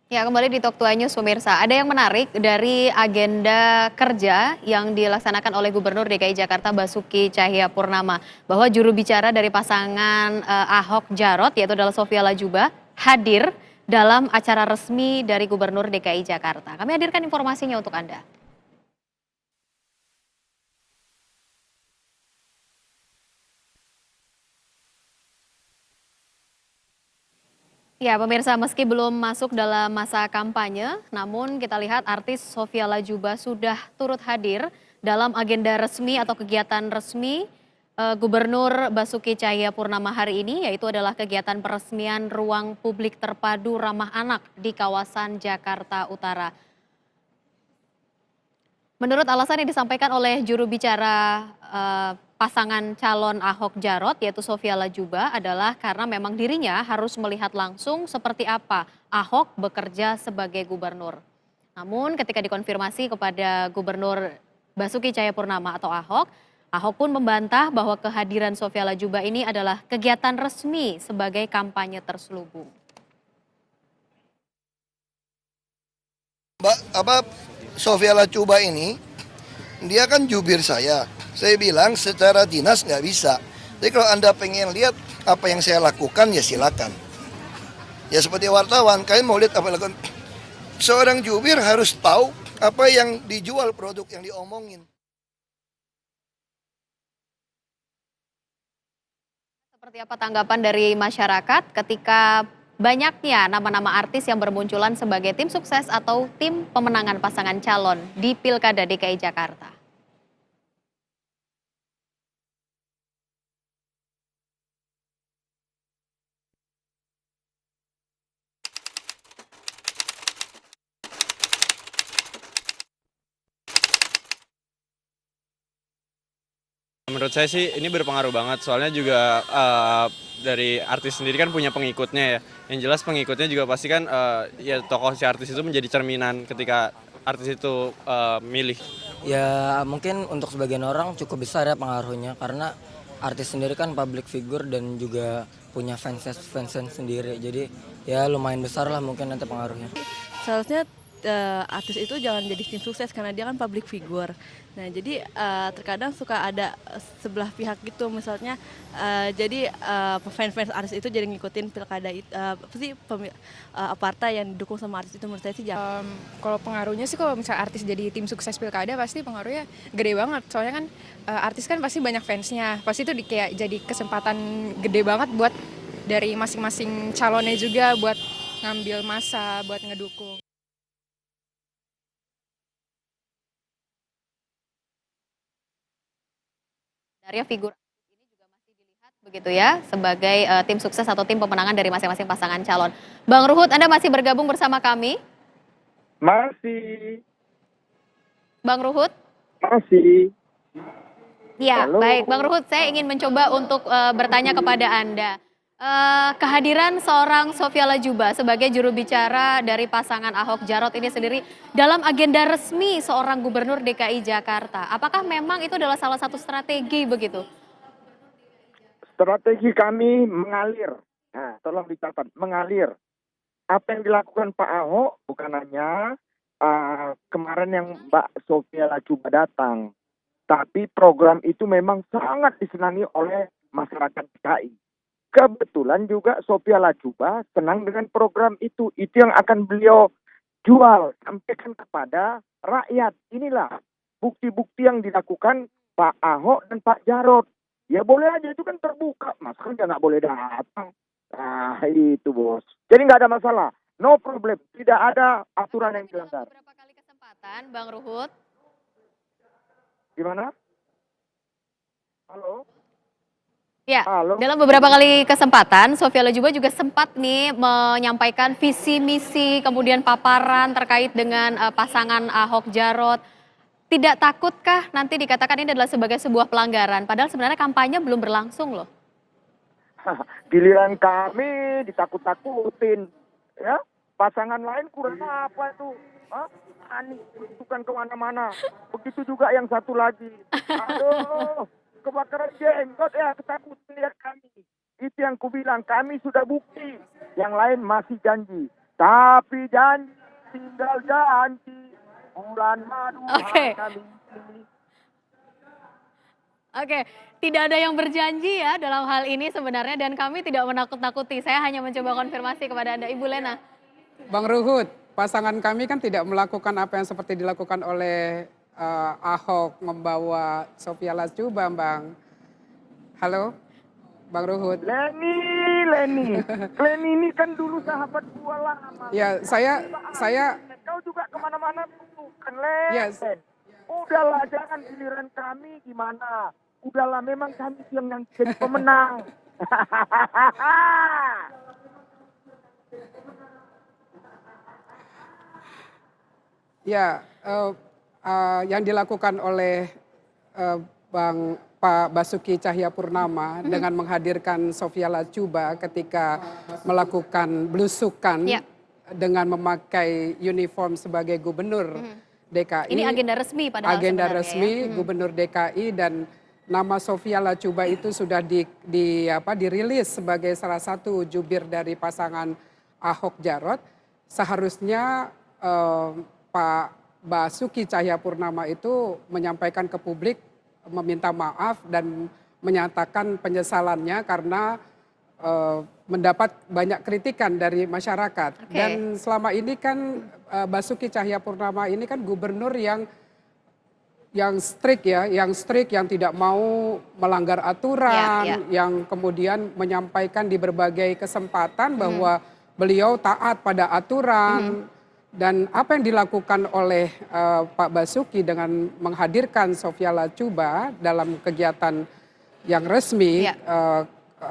Ya, kembali di Talk Tua News pemirsa. Ada yang menarik dari agenda kerja yang dilaksanakan oleh Gubernur DKI Jakarta Basuki Cahayapurnama bahwa juru bicara dari pasangan Ahok Jarot yaitu adalah Sofia Lajuba hadir dalam acara resmi dari Gubernur DKI Jakarta. Kami hadirkan informasinya untuk Anda. Ya, pemirsa, meski belum masuk dalam masa kampanye, namun kita lihat artis Sofia Lajuba sudah turut hadir dalam agenda resmi atau kegiatan resmi Gubernur Basuki Cahayapurnama hari ini, yaitu adalah kegiatan peresmian ruang publik terpadu ramah anak di kawasan Jakarta Utara. Menurut alasan yang disampaikan oleh juru bicara pasangan calon Ahok Jarot yaitu Sofia Lajuba adalah karena memang dirinya harus melihat langsung seperti apa Ahok bekerja sebagai gubernur. Namun ketika dikonfirmasi kepada Gubernur Basuki Cahayapurnama atau Ahok, Ahok pun membantah bahwa kehadiran Sofia Lajuba ini adalah kegiatan resmi sebagai kampanye terselubung. Sofia Lacuba ini, dia kan jubir saya. Saya bilang secara dinas nggak bisa. Jadi kalau Anda pengen lihat apa yang saya lakukan, ya silakan. Ya seperti wartawan, kalian mau lihat apa yang lakukan. Seorang jubir harus tahu apa yang dijual, produk yang diomongin. Seperti apa tanggapan dari masyarakat ketika banyaknya nama-nama artis yang bermunculan sebagai tim sukses atau tim pemenangan pasangan calon di Pilkada DKI Jakarta? Menurut saya sih ini berpengaruh banget, soalnya juga dari artis sendiri kan punya pengikutnya ya. Yang jelas pengikutnya juga pasti kan ya tokoh si artis itu menjadi cerminan ketika artis itu milih. Ya mungkin untuk sebagian orang cukup besar ya pengaruhnya karena artis sendiri kan public figure dan juga punya fans sendiri. Jadi ya lumayan besar lah mungkin nanti pengaruhnya. Seharusnya artis itu jangan jadi tim sukses karena dia kan public figure. Nah jadi terkadang suka ada sebelah pihak gitu, misalnya jadi fans artis itu jadi ngikutin pilkada itu partai yang didukung sama artis itu. Menurut saya sih jangan. Kalau pengaruhnya sih kalau misalnya artis jadi tim sukses pilkada pasti pengaruhnya gede banget. Soalnya kan artis kan pasti banyak fansnya, pasti itu kayak jadi kesempatan gede banget buat dari masing-masing calonnya juga buat ngambil massa, buat ngedukung. Sebenarnya figur ini juga masih dilihat begitu ya sebagai tim sukses atau tim pemenangan dari masing-masing pasangan calon. Bang Ruhut, Anda masih bergabung bersama kami? Masih, Bang Ruhut? masih. Ya, Halo. baik. Bang Ruhut, saya ingin mencoba untuk bertanya kepada Anda. Kehadiran seorang Sofia Lajuba sebagai juru bicara dari pasangan Ahok Jarot ini sendiri dalam agenda resmi seorang gubernur DKI Jakarta. Apakah memang itu adalah salah satu strategi begitu? Strategi kami mengalir. Nah, tolong dicatat, mengalir. Apa yang dilakukan Pak Ahok bukan hanya kemarin yang Mbak Sofia Lajuba datang, tapi program itu memang sangat disenangi oleh masyarakat DKI. Kebetulan juga Sofia Lajuba senang dengan program itu. Itu yang akan beliau jual, sampaikan kepada rakyat. Inilah bukti-bukti yang dilakukan Pak Ahok dan Pak Jarot. Ya boleh aja, itu kan terbuka. Masa kan nggak boleh datang. Nah itu bos. Jadi nggak ada masalah. No problem. Tidak ada aturan yang dilanggar. Beberapa kali kesempatan, Bang Ruhut. Gimana? Halo? Ya, Halo? dalam beberapa kali kesempatan, Sofia Lajuba juga sempat nih menyampaikan visi misi, kemudian paparan terkait dengan pasangan Ahok Jarot. Tidak takutkah nanti dikatakan ini adalah sebagai sebuah pelanggaran? Padahal sebenarnya kampanye belum berlangsung loh. Giliran kami ditakut-takutin. Ya, pasangan lain kurang apa tuh? Hah? Anies bukan kemana-mana. Begitu juga yang satu lagi. Aduh, kebakaran jenggot ya, ketakutan lihat kami. Itu yang kubilang, kami sudah bukti. Yang lain masih janji. Tapi janji tinggal janji, bulan madu Oke. hanya mimpi. Oke, tidak ada yang berjanji ya dalam hal ini sebenarnya dan kami tidak menakut-nakuti. Saya hanya mencoba konfirmasi kepada Anda, Ibu Lena. Bang Ruhut, pasangan kami kan tidak melakukan apa yang seperti dilakukan oleh Ahok membawa Sophia Latjuba, Bang. Halo, Bang Ruhut. Leni ini kan dulu sahabat gua lama. Ya, saya Kau juga kemana-mana dulu kan, Len. Yes. Udahlah, jangan giliran kami gimana. Udahlah, memang kami yang jadi pemenang. ya yang dilakukan oleh Pak Basuki Cahayapurnama dengan menghadirkan Sophia Latjuba ketika melakukan belusukan Ya. dengan memakai uniform sebagai gubernur DKI. Ini agenda resmi padahal Agenda sebenarnya resmi ya. Gubernur DKI dan nama Sophia Latjuba itu sudah dirilis sebagai salah satu jubir dari pasangan Ahok Jarot. Seharusnya Pak Basuki Cahayapurnama itu menyampaikan ke publik, meminta maaf dan menyatakan penyesalannya karena mendapat banyak kritikan dari masyarakat. Oke. Dan selama ini kan Basuki Cahayapurnama ini kan gubernur yang strict ya, yang tidak mau melanggar aturan, yang kemudian menyampaikan di berbagai kesempatan bahwa beliau taat pada aturan. Dan apa yang dilakukan oleh Pak Basuki dengan menghadirkan Sophia Latjuba dalam kegiatan yang resmi,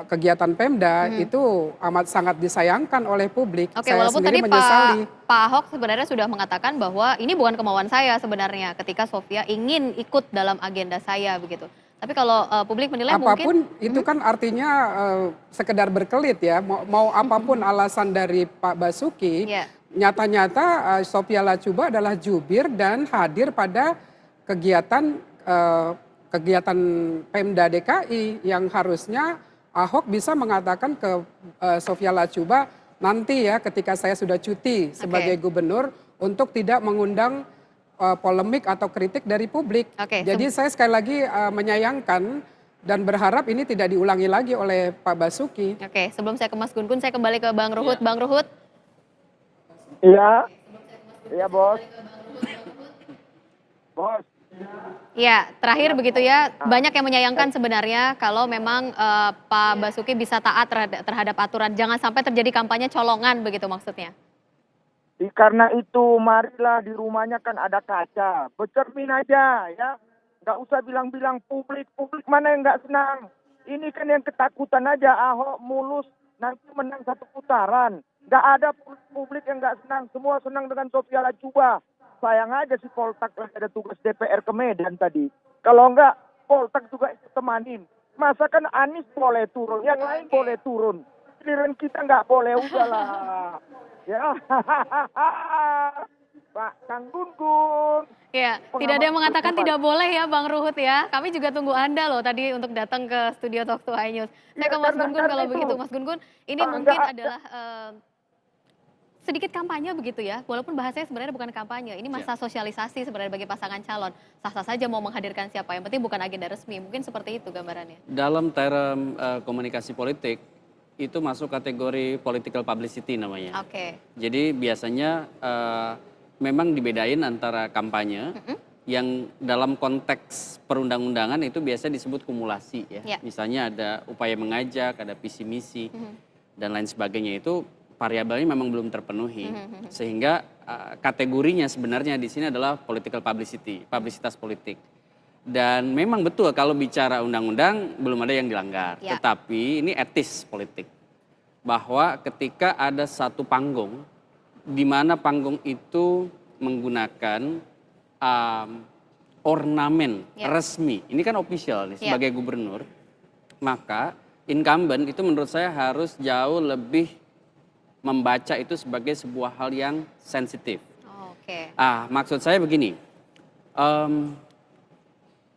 kegiatan Pemda itu amat sangat disayangkan oleh publik. Oke, Saya walaupun sendiri tadi menyesali. Pak Ahok sebenarnya sudah mengatakan bahwa ini bukan kemauan saya sebenarnya ketika Sophia ingin ikut dalam agenda saya begitu. Tapi kalau publik menilai Apapun mungkin itu kan artinya sekedar berkelit ya. Mau apapun alasan dari Pak Basuki, Ya. nyata-nyata Sophia Latjuba adalah jubir dan hadir pada kegiatan Pemda DKI yang harusnya Ahok bisa mengatakan ke Sophia Latjuba nanti ya ketika saya sudah cuti sebagai gubernur untuk tidak mengundang polemik atau kritik dari publik. Oke, Jadi saya sekali lagi menyayangkan dan berharap ini tidak diulangi lagi oleh Pak Basuki. Oke, sebelum saya ke Mas Gun Gun, saya kembali ke Bang Ruhut. Bang Ruhut, Iya. Iya, Bos. Bos. ya terakhir begitu ya, banyak yang menyayangkan sebenarnya kalau memang Pak Basuki bisa taat terhadap aturan, jangan sampai terjadi kampanye colongan begitu maksudnya. Karena itu marilah di rumahnya kan ada kaca. Bercermin aja ya. Nggak usah bilang-bilang publik mana yang nggak senang. Ini kan yang ketakutan aja Ahok mulus nanti menang satu putaran. Nggak ada publik yang nggak senang. Semua senang dengan Sophia Latjuba. Sayang aja si Poltak lagi ada tugas DPR ke Medan tadi. Kalau nggak Poltak juga ikut temanin. Masa kan Anies boleh turun, yang lain boleh turun. Giliran kita nggak boleh, udahlah. Ya, Pak Kang Gun Gun. Ya, tidak ada yang mengatakan tidak boleh ya Bang Ruhut ya. Kami juga tunggu Anda loh tadi untuk datang ke studio Talk to High News. Saya ke Mas Gun Gun kalau begitu. Mas Gun Gun, ini mungkin adalah sedikit kampanye begitu ya. Walaupun bahasanya sebenarnya bukan kampanye. Ini masa sosialisasi sebenarnya bagi pasangan calon. Sah-sah saja mau menghadirkan siapa. Yang penting bukan agenda resmi. Mungkin seperti itu gambarannya. Dalam term komunikasi politik, itu masuk kategori political publicity namanya. Oke. Jadi biasanya memang dibedain antara kampanye yang dalam konteks perundang-undangan itu biasa disebut kumulasi ya. Misalnya ada upaya mengajak, ada visi misi dan lain sebagainya, itu variabelnya memang belum terpenuhi. Sehingga kategorinya sebenarnya di sini adalah political publicity, publisitas politik. Dan memang betul kalau bicara undang-undang belum ada yang dilanggar. Tetapi ini etis politik. Bahwa ketika ada satu panggung, di mana panggung itu menggunakan ornamen resmi, ini kan official nih sebagai gubernur, maka incumbent itu menurut saya harus jauh lebih membaca itu sebagai sebuah hal yang sensitif. Maksud saya begini,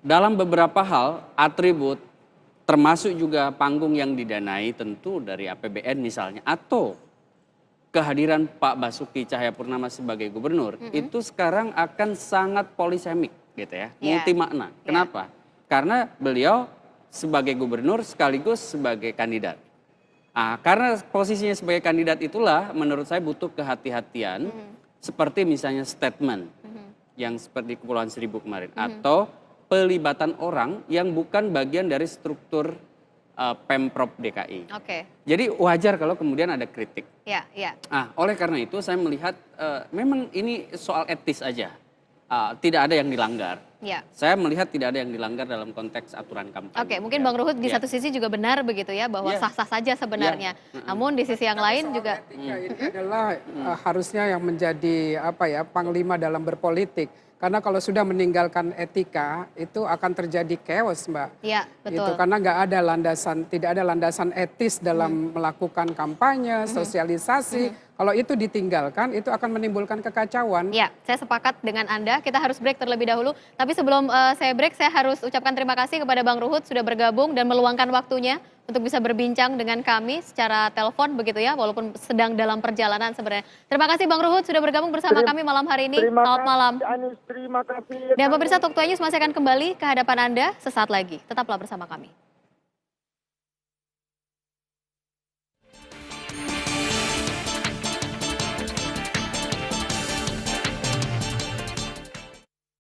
dalam beberapa hal atribut termasuk juga panggung yang didanai tentu dari APBN misalnya, atau kehadiran Pak Basuki Cahayapurnama sebagai gubernur itu sekarang akan sangat polisemik gitu ya, multi makna. Kenapa? Karena beliau sebagai gubernur sekaligus sebagai kandidat. Karena posisinya sebagai kandidat itulah menurut saya butuh kehati-hatian seperti misalnya statement yang seperti Kepulauan Seribu kemarin atau pelibatan orang yang bukan bagian dari struktur Pemprov DKI. Jadi wajar kalau kemudian ada kritik. Oleh karena itu saya melihat memang ini soal etis aja, tidak ada yang dilanggar. Saya melihat tidak ada yang dilanggar dalam konteks aturan kampanye. Mungkin Bang Ruhut di satu sisi juga benar begitu ya, bahwa sah-sah saja sebenarnya. Namun di sisi yang lain juga ini adalah harusnya yang menjadi panglima dalam berpolitik. Karena kalau sudah meninggalkan etika itu akan terjadi chaos, Mbak. Iya, betul. Itu karena tidak ada landasan etis dalam melakukan kampanye, sosialisasi. Kalau itu ditinggalkan, itu akan menimbulkan kekacauan. Ya, saya sepakat dengan Anda. Kita harus break terlebih dahulu. Tapi sebelum saya break, saya harus ucapkan terima kasih kepada Bang Ruhut sudah bergabung dan meluangkan waktunya untuk bisa berbincang dengan kami secara telepon begitu ya, walaupun sedang dalam perjalanan sebenarnya. Terima kasih Bang Ruhut sudah bergabung bersama kami malam hari ini. Selamat malam. Terima kasih. Dan pemirsa, Talk to News masih akan kembali ke hadapan Anda sesaat lagi. Tetaplah bersama kami.